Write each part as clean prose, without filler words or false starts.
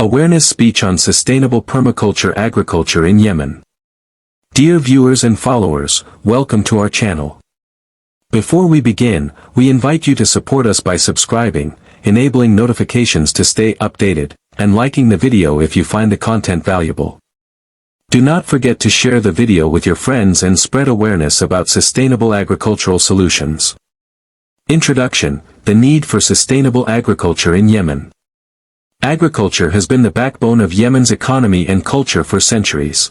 Awareness speech on sustainable permaculture agriculture in Yemen. Dear viewers and followers, welcome to our channel. Before we begin, we invite you to support us by subscribing, enabling notifications to stay updated, and liking the video if you find the content valuable. Do not forget to share the video with your friends and spread awareness about sustainable agricultural solutions. Introduction: the need for sustainable agriculture in Yemen. Agriculture has been the backbone of Yemen's economy and culture for centuries.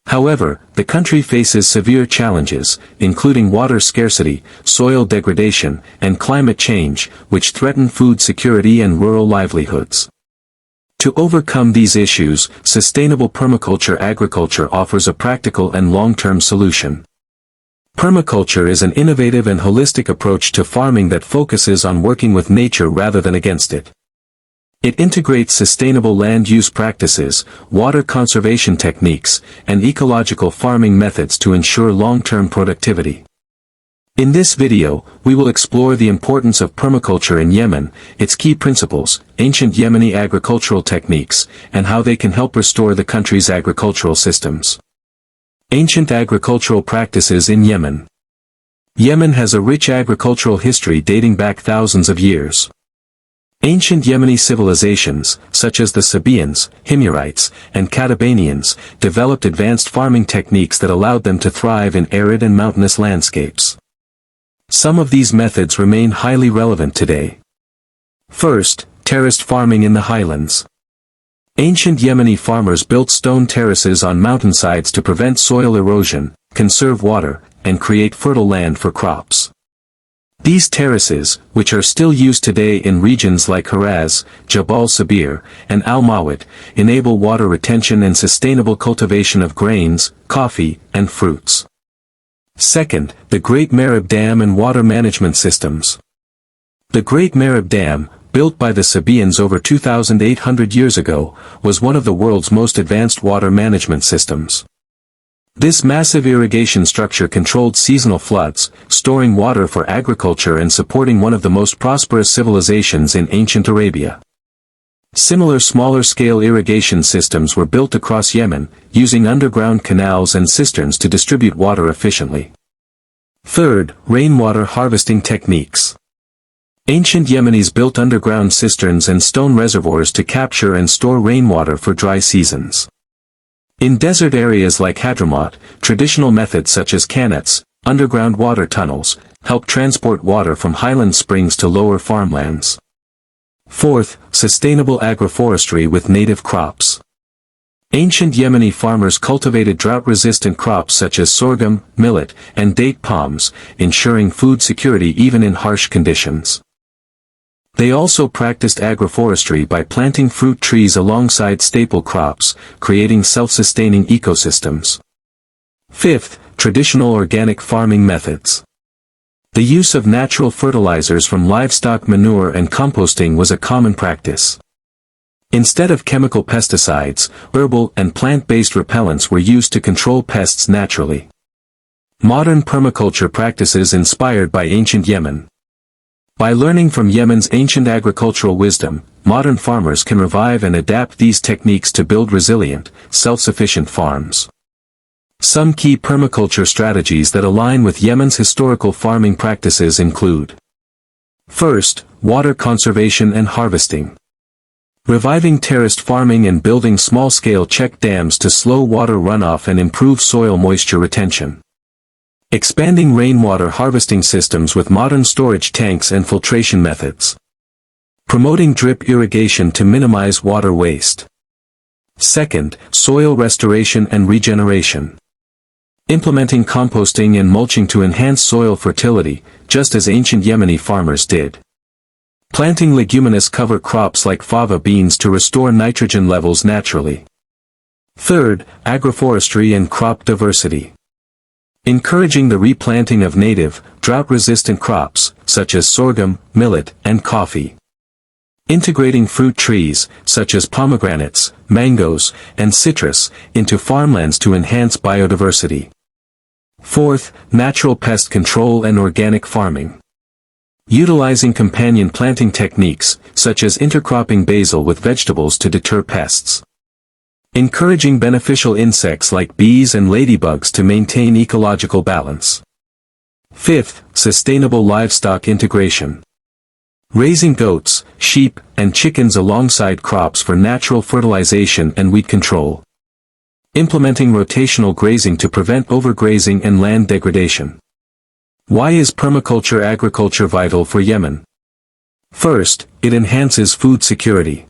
However, the country faces severe challenges, including water scarcity, soil degradation, and climate change, which threaten food security and rural livelihoods. To overcome these issues, sustainable permaculture agriculture offers a practical and long-term solution. Permaculture is an innovative and holistic approach to farming that focuses on working with nature rather than against it. It integrates sustainable land use practices, water conservation techniques, and ecological farming methods to ensure long-term productivity. In this video, we will explore the importance of permaculture in Yemen, its key principles, ancient Yemeni agricultural techniques, and how they can help restore the country's agricultural systems. Ancient agricultural practices in Yemen. Yemen has a rich agricultural history dating back thousands of years. Ancient Yemeni civilizations, such as the Sabaeans, Himyarites, and Katabanians, developed advanced farming techniques that allowed them to thrive in arid and mountainous landscapes. Some of these methods remain highly relevant today. First, terraced farming in the highlands. Ancient Yemeni farmers built stone terraces on mountainsides to prevent soil erosion, conserve water, and create fertile land for crops. These terraces, which are still used today in regions like Haraz, Jabal Sabir, and Al-Mawat, enable water retention and sustainable cultivation of grains, coffee, and fruits. Second, the Great Marib Dam and water management systems. The Great Marib Dam, built by the Sabaeans over 2,800 years ago, was one of the world's most advanced water management systems. This massive irrigation structure controlled seasonal floods, storing water for agriculture and supporting one of the most prosperous civilizations in ancient Arabia. Similar smaller-scale irrigation systems were built across Yemen, using underground canals and cisterns to distribute water efficiently. Third, rainwater harvesting techniques. Ancient Yemenis built underground cisterns and stone reservoirs to capture and store rainwater for dry seasons. In desert areas like Hadramaut, traditional methods such as qanats, underground water tunnels, help transport water from highland springs to lower farmlands. Fourth, sustainable agroforestry with native crops. Ancient Yemeni farmers cultivated drought-resistant crops such as sorghum, millet, and date palms, ensuring food security even in harsh conditions. They also practiced agroforestry by planting fruit trees alongside staple crops, creating self-sustaining ecosystems. Fifth, traditional organic farming methods. The use of natural fertilizers from livestock manure and composting was a common practice. Instead of chemical pesticides, herbal and plant-based repellents were used to control pests naturally. Modern permaculture practices inspired by ancient Yemen. By learning from Yemen's ancient agricultural wisdom, modern farmers can revive and adapt these techniques to build resilient, self-sufficient farms. Some key permaculture strategies that align with Yemen's historical farming practices include: first, water conservation and harvesting. Reviving terraced farming and building small-scale check dams to slow water runoff and improve soil moisture retention. Expanding rainwater harvesting systems with modern storage tanks and filtration methods. Promoting drip irrigation to minimize water waste. Second, soil restoration and regeneration. Implementing composting and mulching to enhance soil fertility, just as ancient Yemeni farmers did. Planting leguminous cover crops like fava beans to restore nitrogen levels naturally. Third, agroforestry and crop diversity. Encouraging the replanting of native, drought-resistant crops, such as sorghum, millet, and coffee. Integrating fruit trees, such as pomegranates, mangoes, and citrus, into farmlands to enhance biodiversity. Fourth, natural pest control and organic farming. Utilizing companion planting techniques, such as intercropping basil with vegetables to deter pests. Encouraging beneficial insects like bees and ladybugs to maintain ecological balance. 5th, sustainable livestock integration. Raising goats, sheep, and chickens alongside crops for natural fertilization and weed control. Implementing rotational grazing to prevent overgrazing and land degradation. Why is permaculture agriculture vital for Yemen? First, it enhances food security.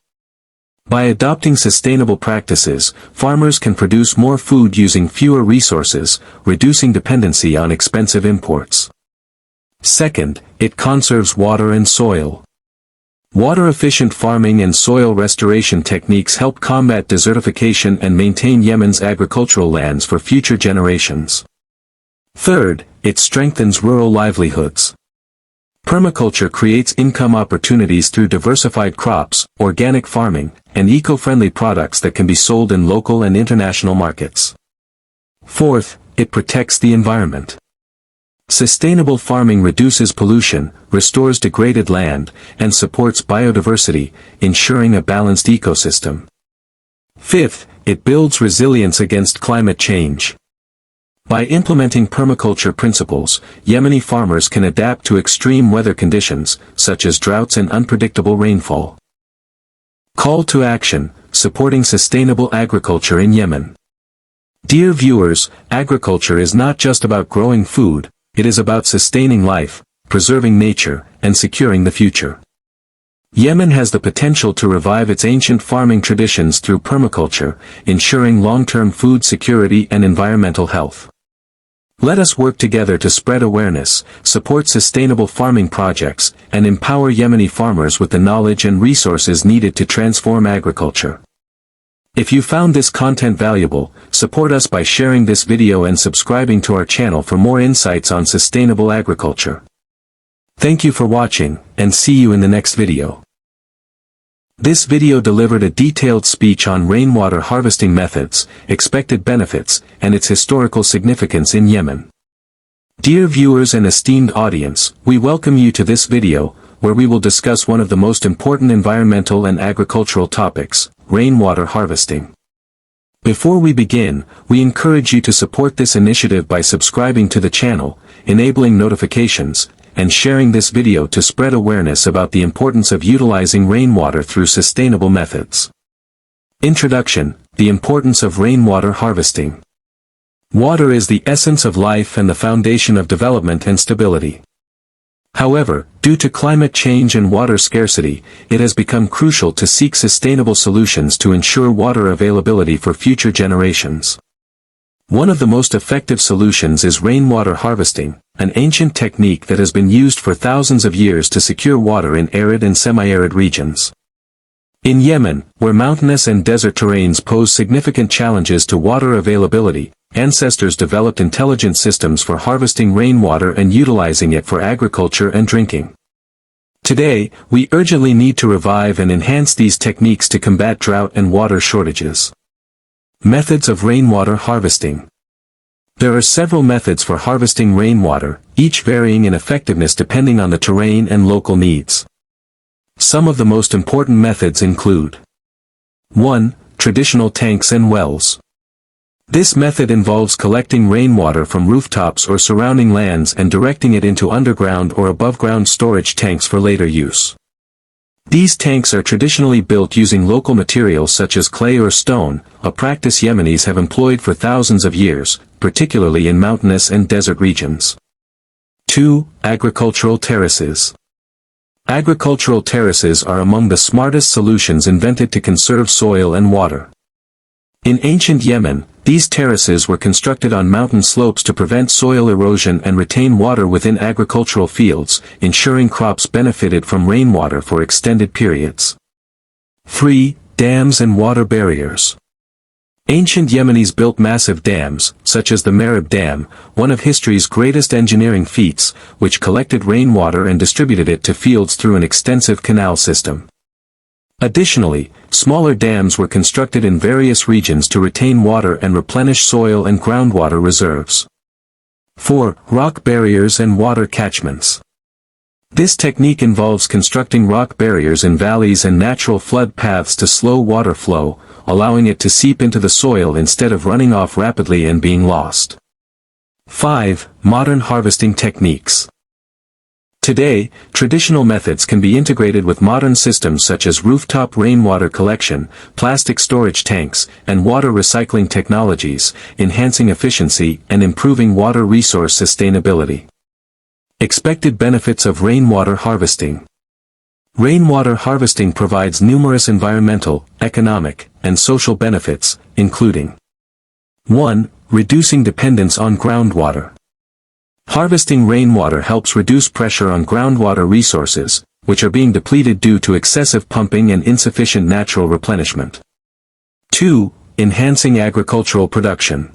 By adopting sustainable practices, farmers can produce more food using fewer resources, reducing dependency on expensive imports. Second, it conserves water and soil. Water-efficient farming and soil restoration techniques help combat desertification and maintain Yemen's agricultural lands for future generations. Third, it strengthens rural livelihoods. Permaculture creates income opportunities through diversified crops, organic farming, and eco-friendly products that can be sold in local and international markets. Fourth, it protects the environment. Sustainable farming reduces pollution, restores degraded land, and supports biodiversity, ensuring a balanced ecosystem. Fifth, it builds resilience against climate change. By implementing permaculture principles, Yemeni farmers can adapt to extreme weather conditions, such as droughts and unpredictable rainfall. Call to action, supporting sustainable agriculture in Yemen. Dear viewers, agriculture is not just about growing food, it is about sustaining life, preserving nature, and securing the future. Yemen has the potential to revive its ancient farming traditions through permaculture, ensuring long-term food security and environmental health. Let us work together to spread awareness, support sustainable farming projects, and empower Yemeni farmers with the knowledge and resources needed to transform agriculture. If you found this content valuable, support us by sharing this video and subscribing to our channel for more insights on sustainable agriculture. Thank you for watching, and see you in the next video. This video delivered a detailed speech on rainwater harvesting methods, expected benefits, and its historical significance in Yemen. Dear viewers and esteemed audience, we welcome you to this video, where we will discuss one of the most important environmental and agricultural topics, rainwater harvesting. Before we begin, we encourage you to support this initiative by subscribing to the channel, enabling notifications, and sharing this video to spread awareness about the importance of utilizing rainwater through sustainable methods. Introduction: the importance of rainwater harvesting. Water is the essence of life and the foundation of development and stability. However, due to climate change and water scarcity, it has become crucial to seek sustainable solutions to ensure water availability for future generations. One of the most effective solutions is rainwater harvesting, an ancient technique that has been used for thousands of years to secure water in arid and semi-arid regions. In Yemen, where mountainous and desert terrains pose significant challenges to water availability, ancestors developed intelligent systems for harvesting rainwater and utilizing it for agriculture and drinking. Today, we urgently need to revive and enhance these techniques to combat drought and water shortages. Methods of rainwater harvesting. There are several methods for harvesting rainwater, each varying in effectiveness depending on the terrain and local needs. Some of the most important methods include: 1. Traditional tanks and wells. This method involves collecting rainwater from rooftops or surrounding lands and directing it into underground or above-ground storage tanks for later use. These tanks are traditionally built using local materials such as clay or stone, a practice Yemenis have employed for thousands of years, particularly in mountainous and desert regions. 2. Agricultural terraces. Agricultural terraces are among the smartest solutions invented to conserve soil and water. In ancient Yemen, these terraces were constructed on mountain slopes to prevent soil erosion and retain water within agricultural fields, ensuring crops benefited from rainwater for extended periods. 3. Dams and water barriers. Ancient Yemenis built massive dams, such as the Marib Dam, one of history's greatest engineering feats, which collected rainwater and distributed it to fields through an extensive canal system. Additionally, smaller dams were constructed in various regions to retain water and replenish soil and groundwater reserves. 4. Rock barriers and water catchments. This technique involves constructing rock barriers in valleys and natural flood paths to slow water flow, allowing it to seep into the soil instead of running off rapidly and being lost. 5. Modern harvesting techniques. Today, traditional methods can be integrated with modern systems such as rooftop rainwater collection, plastic storage tanks, and water recycling technologies, enhancing efficiency and improving water resource sustainability. Expected benefits of rainwater harvesting. Rainwater harvesting provides numerous environmental, economic, and social benefits, including 1. Reducing dependence on groundwater. Harvesting rainwater helps reduce pressure on groundwater resources, which are being depleted due to excessive pumping and insufficient natural replenishment. 2. Enhancing agricultural production.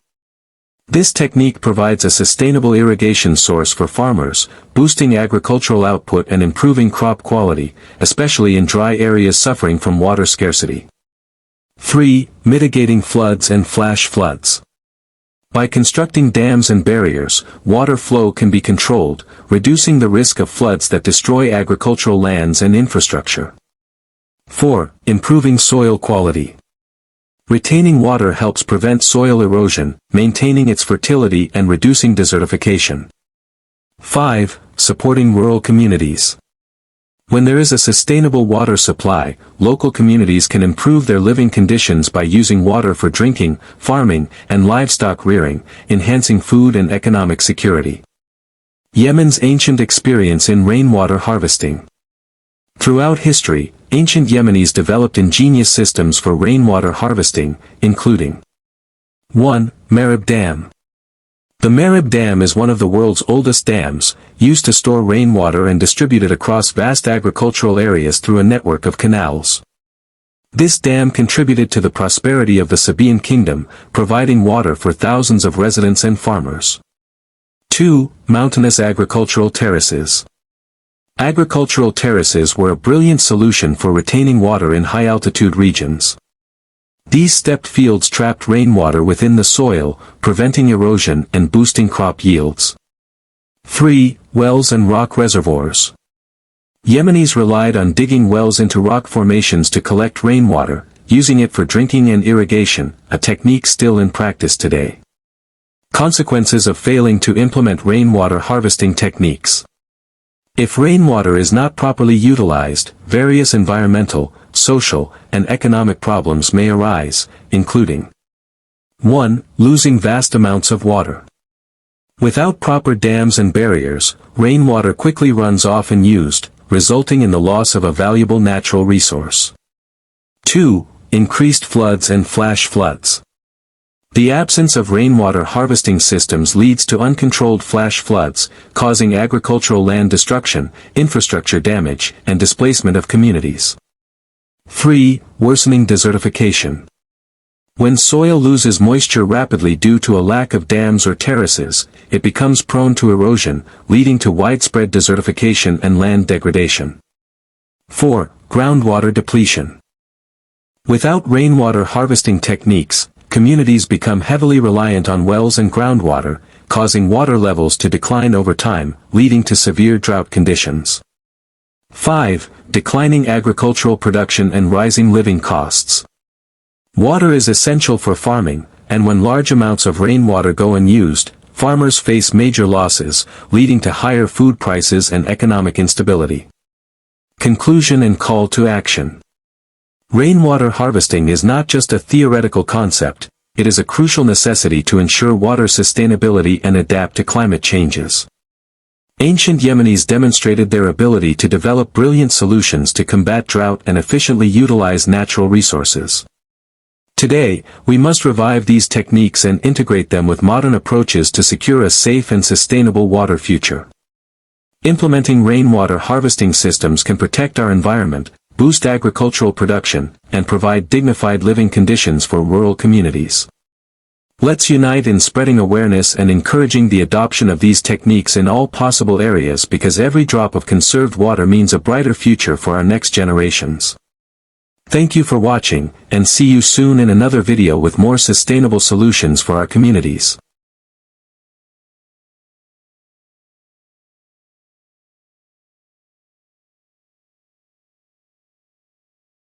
This technique provides a sustainable irrigation source for farmers, boosting agricultural output and improving crop quality, especially in dry areas suffering from water scarcity. 3. Mitigating floods and flash floods. By constructing dams and barriers, water flow can be controlled, reducing the risk of floods that destroy agricultural lands and infrastructure. 4. Improving soil quality. Retaining water helps prevent soil erosion, maintaining its fertility and reducing desertification. 5. Supporting rural communities. When there is a sustainable water supply, local communities can improve their living conditions by using water for drinking, farming, and livestock rearing, enhancing food and economic security. Yemen's ancient experience in rainwater harvesting. Throughout history, ancient Yemenis developed ingenious systems for rainwater harvesting, including 1. Marib Dam. The Marib Dam is one of the world's oldest dams, used to store rainwater and distribute it across vast agricultural areas through a network of canals. This dam contributed to the prosperity of the Sabaean kingdom, providing water for thousands of residents and farmers. 2. Mountainous agricultural terraces. Agricultural terraces were a brilliant solution for retaining water in high-altitude regions. These stepped fields trapped rainwater within the soil, preventing erosion and boosting crop yields. 3. Wells and rock reservoirs. Yemenis relied on digging wells into rock formations to collect rainwater, using it for drinking and irrigation, a technique still in practice today. Consequences of failing to implement rainwater harvesting techniques. If rainwater is not properly utilized, various environmental, social, and economic problems may arise, including 1. Losing vast amounts of water. Without proper dams and barriers, rainwater quickly runs off unused, resulting in the loss of a valuable natural resource. 2. Increased floods and flash floods. The absence of rainwater harvesting systems leads to uncontrolled flash floods, causing agricultural land destruction, infrastructure damage, and displacement of communities. 3. Worsening desertification. When soil loses moisture rapidly due to a lack of dams or terraces, it becomes prone to erosion, leading to widespread desertification and land degradation. 4. Groundwater depletion. Without rainwater harvesting techniques, communities become heavily reliant on wells and groundwater, causing water levels to decline over time, leading to severe drought conditions. 5. Declining agricultural production and rising living costs. Water is essential for farming, and when large amounts of rainwater go unused, farmers face major losses, leading to higher food prices and economic instability. Conclusion and call to action. Rainwater harvesting is not just a theoretical concept, it is a crucial necessity to ensure water sustainability and adapt to climate changes. Ancient Yemenis demonstrated their ability to develop brilliant solutions to combat drought and efficiently utilize natural resources. Today, we must revive these techniques and integrate them with modern approaches to secure a safe and sustainable water future. Implementing rainwater harvesting systems can protect our environment, boost agricultural production, and provide dignified living conditions for rural communities. Let's unite in spreading awareness and encouraging the adoption of these techniques in all possible areas, because every drop of conserved water means a brighter future for our next generations. Thank you for watching, and see you soon in another video with more sustainable solutions for our communities.